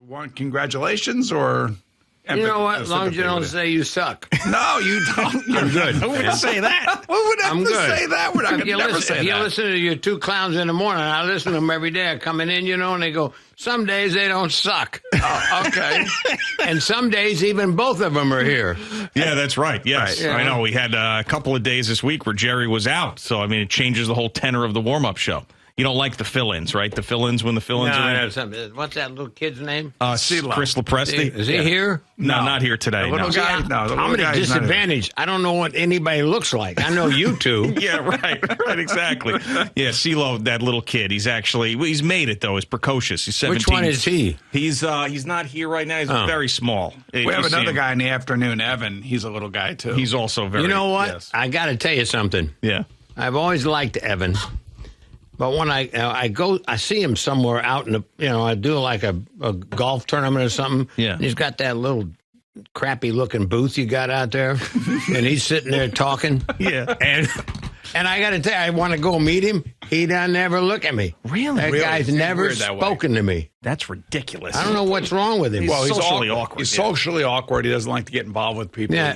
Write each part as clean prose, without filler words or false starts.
want congratulations or? You know what? As long as you don't say you suck. No, you don't. I'm good. Who would say that? Who would have to say that? We're not going to never say that. You listen to your two clowns in the morning. I listen to them every day. I coming in, and they go, some days they don't suck. Oh, okay. And some days even both of them are here. Yeah, that's right. Yes. Right. I know. We had a couple of days this week where Jerry was out. So, I mean, it changes the whole tenor of the warm-up show. You don't like the fill-ins, right? The fill-ins when the fill-ins are in. What's that little kid's name? Chris Lepresti. Is he here? No, not here today. The little guy? No, the little I'm at a disadvantage. I don't know what anybody looks like. I know you two. Yeah, right, exactly. Yeah, CeeLo, that little kid, he's made it, though. He's precocious. He's 17. Which one is he? He's not here right now. He's very small. We have another guy in the afternoon, Evan. He's a little guy, too. He's also very... You know what? Yes. I got to tell you something. Yeah. I've always liked Evan. But when I see him somewhere out in I do like a golf tournament or something. Yeah. And he's got that little crappy looking booth you got out there, and he's sitting there talking. Yeah. And I got to tell you, I want to go meet him. He doesn't ever look at me. Really? That guy's never spoken to me. That's ridiculous. I don't know what's wrong with him. He's socially awkward. He's socially awkward. He doesn't like to get involved with people. Yeah,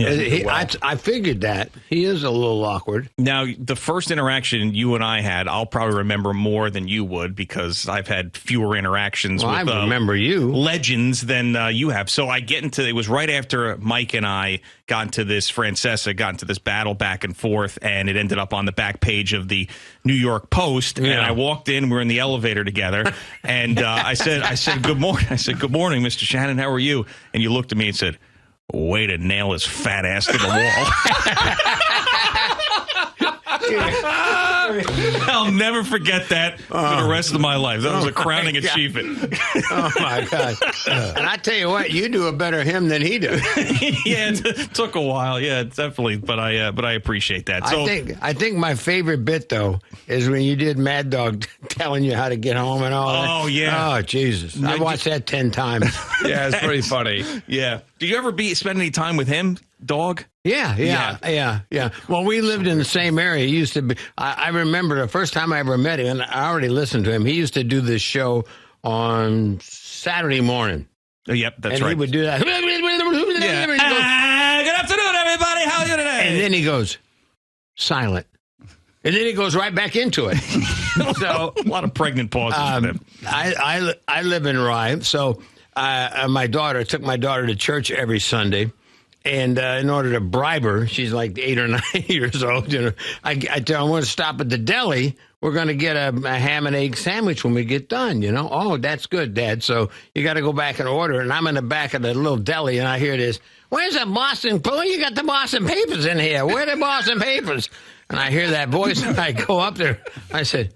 I figured that. He is a little awkward. Now, the first interaction you and I had, I'll probably remember more than you would because I've had fewer interactions with I remember you. legends than you have. So I get into it was right after Mike and I got into this battle back and forth, and it ended up on the back page of the New York Post. Yeah. And I walked in, we're in the elevator together, and I said, good morning. I said, good morning, Mr. Shannon. How are you? And you looked at me and said, way to nail his fat ass to the wall. I'll never forget that for the rest of my life. That was a crowning achievement. Oh, my God. And I tell you what, you do a better him than he does. Yeah, it took a while. Yeah, definitely. But I appreciate that. So I think my favorite bit, though, is when you did Mad Dog telling you how to get home and all that. Oh, yeah. Oh, Jesus. I watched that 10 times. Yeah, it's pretty funny. Yeah. Did you ever spend any time with him, Dog? Yeah. Well, we lived in the same area. He used to be. I remember the first time I ever met him, and I already listened to him. He used to do this show on Saturday morning. Yep, that's and right. He would do that. Yeah. Good afternoon, everybody. How are you today? And then he goes silent. And then he goes right back into it. So a lot of pregnant pauses for him. I live in Rye, so my daughter took my daughter to church every Sunday. And in order to bribe her, she's like 8 or 9 years old. I tell her, I want to stop at the deli. We're going to get a ham and egg sandwich when we get done. Oh, that's good, Dad. So you got to go back and order. And I'm in the back of the little deli, and I hear this. Where's the Boston? You got the Boston papers in here. Where are the Boston papers? And I hear that voice, and I go up there. I said,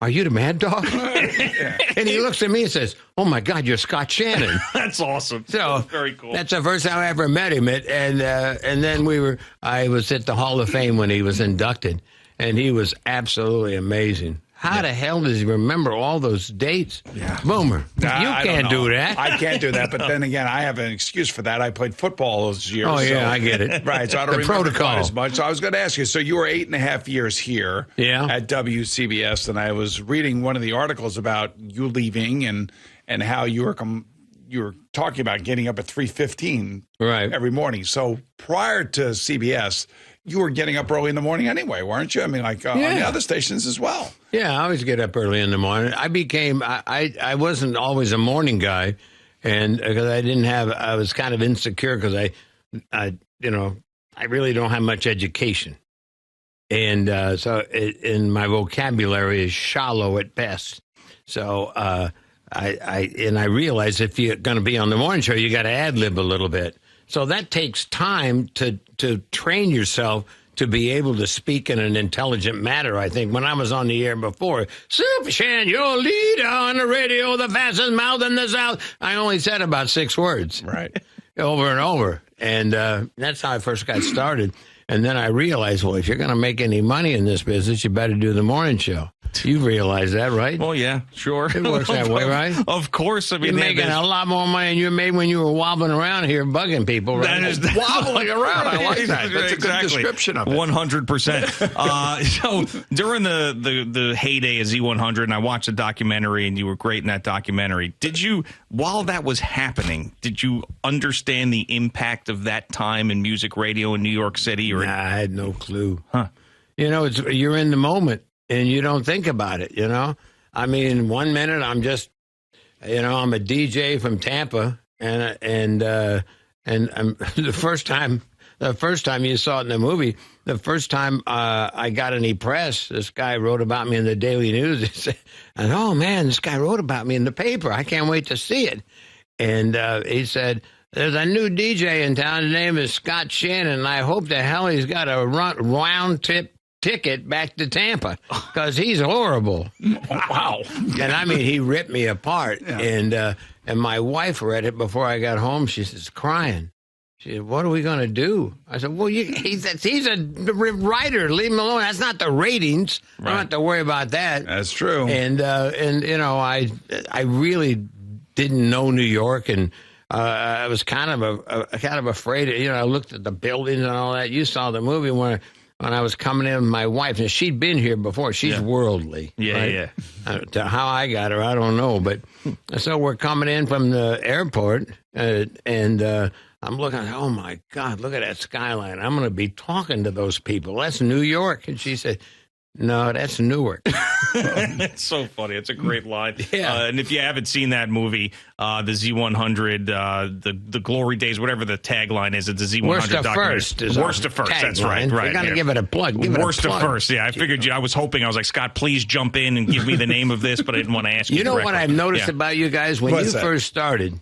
are you the Mad Dog? And he looks at me and says, oh, my God, you're Scott Shannon. That's awesome. So that's very cool. That's the first time I ever met him. And then I was at the Hall of Fame when he was inducted, and he was absolutely amazing. How the hell does he remember all those dates? Yeah. Boomer. You can't do that. I can't do that. But then again, I have an excuse for that. I played football those years. Oh, yeah, I get it. Right. So I don't remember quite as much. So I was going to ask you. So you were 8.5 years here at WCBS, and I was reading one of the articles about you leaving and how you were talking about getting up at 3:15 every morning. So prior to CBS, you were getting up early in the morning anyway, weren't you? I mean, on the other stations as well. Yeah, I always get up early in the morning. I wasn't always a morning guy, and because I was kind of insecure because I really don't have much education. And and my vocabulary is shallow at best. So I realize if you're going to be on the morning show, you got to ad-lib a little bit. So that takes time to train yourself to be able to speak in an intelligent manner, I think. When I was on the air before, Super Shan, your leader on the radio, the fastest mouth in the South. I only said about 6 words. Right. Over and over. And that's how I first got started. And then I realized, well, if you're going to make any money in this business, you better do the morning show. You realize that, right? Well, yeah, sure. It works that way, right? Of course. I mean, you're making a lot more money than you made when you were wobbling around here bugging people, right? That is wobbling around. I like that. That's a good description of it. 100%. So during the heyday of Z100, and I watched the documentary, and you were great in that documentary. Did you, while that was happening, did you understand the impact of that time in music radio in New York City? Or I had no clue. Huh. You know, you're in the moment. And you don't think about it, you know? I mean, 1 minute I'm just, I'm a DJ from Tampa, and I'm, the first time you saw it in the movie, the first time I got any press, this guy wrote about me in the Daily News. He said, oh man, this guy wrote about me in the paper. I can't wait to see it. And he said, there's a new DJ in town. His name is Scott Shannon, and I hope the hell he's got a round trip ticket back to Tampa because he's horrible. Wow. And I mean, he ripped me apart. Yeah. And my wife read it before I got home. She says, crying. She said, what are we going to do? I said, well, he's a writer. Leave him alone. That's not the ratings. Right. I don't have to worry about that. That's true. And I really didn't know New York, and I was kind of afraid. I looked at the buildings and all that. You saw the movie when I was coming in with my wife, and she'd been here before. She's worldly. Yeah, right? How I got her, I don't know. But so we're coming in from the airport, and I'm looking, oh, my God, look at that skyline. I'm going to be talking to those people. That's New York. And she said, no, that's Newark. It's so funny. It's a great line. Yeah. And if you haven't seen that movie, the Z100, the Glory Days, whatever the tagline is, it's the Z100 Worst to first. Worst to first. That's right. We're going to give it a plug. Worst to first. Yeah, I figured I was hoping. I was like, Scott, please jump in and give me the name of this, but I didn't want to ask you. You know what I've noticed about you guys? When you first started,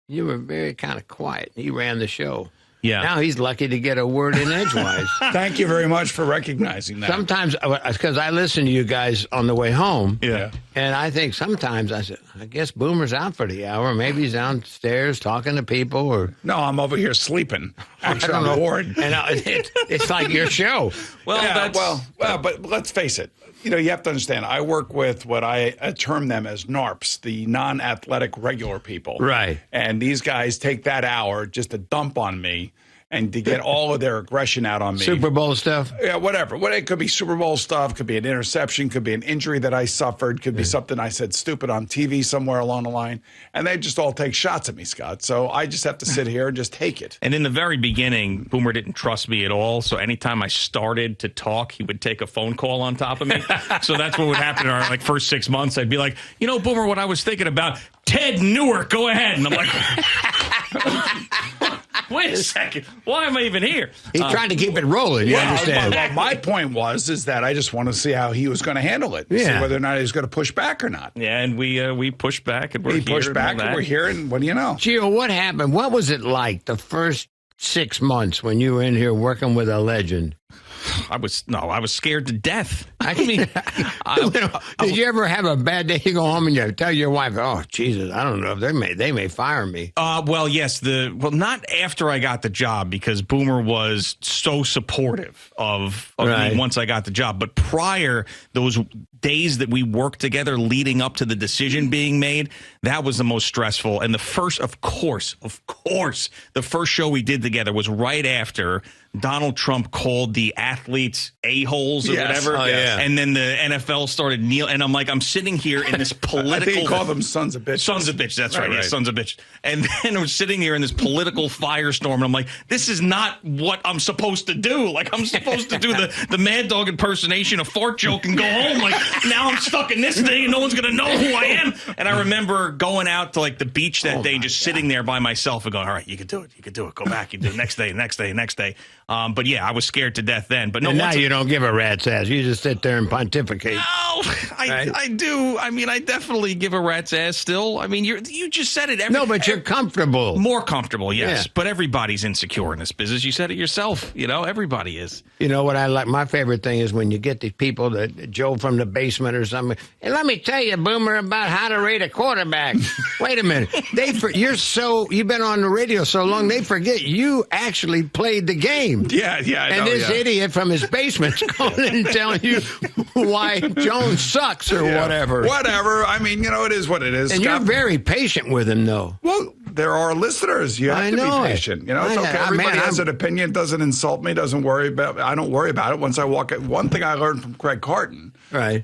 you were very kind of quiet. He ran the show. Yeah. Now he's lucky to get a word in edgewise. Thank you very much for recognizing that. Sometimes, because I listen to you guys on the way home, and I think sometimes I said, I guess Boomer's out for the hour. Maybe he's downstairs talking to people, or no, I'm over here sleeping. Actually, I'm bored. And it's like your show. Well, but let's face it. You have to understand, I work with what I term them as NARPs, the non-athletic regular people. Right. And these guys take that hour just to dump on me and to get all of their aggression out on me. Super Bowl stuff? Yeah, whatever. It could be Super Bowl stuff, could be an interception, could be an injury that I suffered, could be something I said stupid on TV somewhere along the line. And they just all take shots at me, Scott. So I just have to sit here and just take it. And in the very beginning, Boomer didn't trust me at all. So anytime I started to talk, he would take a phone call on top of me. So that's what would happen in our first 6 months. I'd be like, Boomer, what I was thinking about, Ted Newark, go ahead. And I'm like... Wait a second. Why am I even here? He's trying to keep it rolling. You understand? My point is that I just want to see how he was going to handle it. See whether or not he was going to push back or not. Yeah, and we pushed back, and we're here. We pushed back, and we're here, and what do you know? Gio, what happened? What was it like the first 6 months when you were in here working with a legend? I was scared to death. I mean, did you ever have a bad day? You go home and you tell your wife, "Oh, Jesus, I don't know if they may fire me." Well, yes, not after I got the job, because Boomer was so supportive of me once I got the job. But prior, those days that we worked together leading up to the decision being made, that was the most stressful. And the first, of course, the first show we did together was right after Donald Trump called the athletes a-holes or whatever. And then the NFL started kneeling. And I'm sitting here in this political... I think he called them sons of bitches. Sons of bitches, that's right. Yeah, sons of bitches. And then we're sitting here in this political firestorm. And I'm like, this is not what I'm supposed to do. I'm supposed to do the Mad Dog impersonation, a fart joke, and go home. Now I'm stuck in this thing and no one's going to know who I am. And I remember going out to the beach that day, just sitting there by myself and going, all right, you can do it. You can do it. Go back. You do it next day. But yeah, I was scared to death then. But no, and now you don't give a rat's ass. You just sit there and pontificate. No, I do. I mean, I definitely give a rat's ass still. I mean, you just said it. No, but you're comfortable. More comfortable, yes. Yeah. But everybody's insecure in this business. You said it yourself. Everybody is. You know what I like? My favorite thing is when you get these people, that Joe from the basement or something. And let me tell you, Boomer, about how to rate a quarterback. Wait a minute. You've been on the radio so long, they forget you actually played the game. Yeah. And this idiot from his basement's calling and telling you why Jones sucks or whatever. Whatever. I mean, it is what it is. And Scott, you're very patient with him, though. Well, there are listeners. You have to be patient. It's okay. Everybody has an opinion. Doesn't insult me. Doesn't worry about. I don't worry about it. Once I walk out, one thing I learned from Craig Carton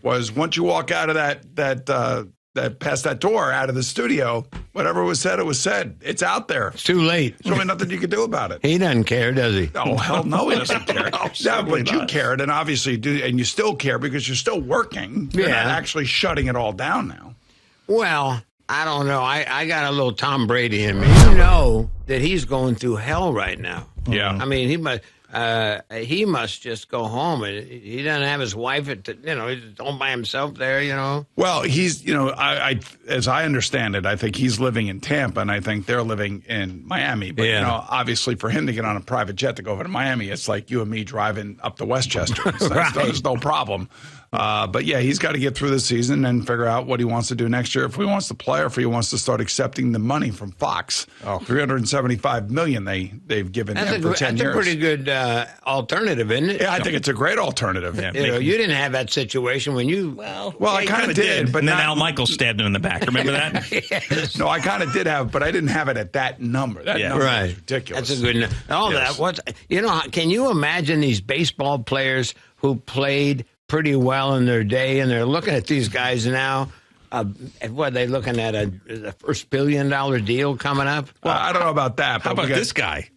was once you walk out of that past that door out of the studio, whatever was said, it was said. It's out there. It's too late. There's really nothing you can do about it. He doesn't care, does he? Oh, hell no, he doesn't care. Yeah, but you cared, and obviously do, and you still care because you're still working. You're not actually shutting it all down now. Well, I don't know. I got a little Tom Brady in me. You know that he's going through hell right now. Yeah. I mean, he must just go home. And he doesn't have his wife he's home by himself there, Well, he's, as I understand it, I think he's living in Tampa, and I think they're living in Miami. But, obviously for him to get on a private jet to go over to Miami, it's like you and me driving up to Westchester. There's no problem. But yeah, he's got to get through the season and figure out what he wants to do next year. If he wants to play, or if he wants to start accepting the money from Fox. $375 million they've given him for 10 years. That's a pretty good alternative, isn't it? Yeah, I think it's a I alternative. Yeah, you didn't have that situation when you. Well, I kind of did, but then Al Michaels stabbed him in the back. Remember that? Yes. No, I kind of did have, but I didn't have it at that number. That number was ridiculous. That's a good number. Can you imagine these baseball players who played pretty well in their day, and they're looking at these guys now? What are they looking at? The first $1 billion deal coming up? Well, I don't know about that. But how about this guy?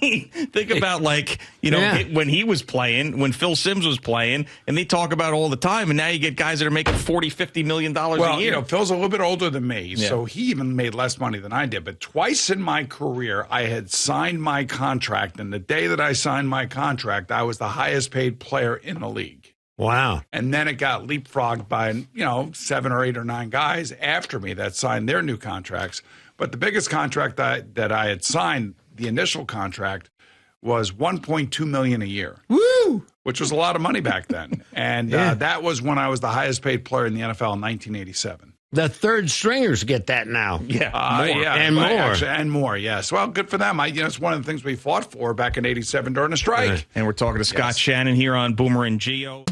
Think about when he was playing, when Phil Simms was playing, and they talk about it all the time, and now you get guys that are making $40-50 million a year. Phil's a little bit older than me, so he even made less money than I did. But twice in my career, I had signed my contract, and the day that I signed my contract, I was the highest paid player in the league. Wow. And then it got leapfrogged by, 7 or 8 or 9 guys after me that signed their new contracts. But the biggest contract that I had signed, the initial contract, was $1.2 million a year. Woo! Which was a lot of money back then. And that was when I was the highest paid player in the NFL in 1987. The third stringers get that now. Yeah, and more. Yes. Well, good for them. It's one of the things we fought for back in '87 during the strike. And we're talking to Scott Shannon here on Boomer and Geo.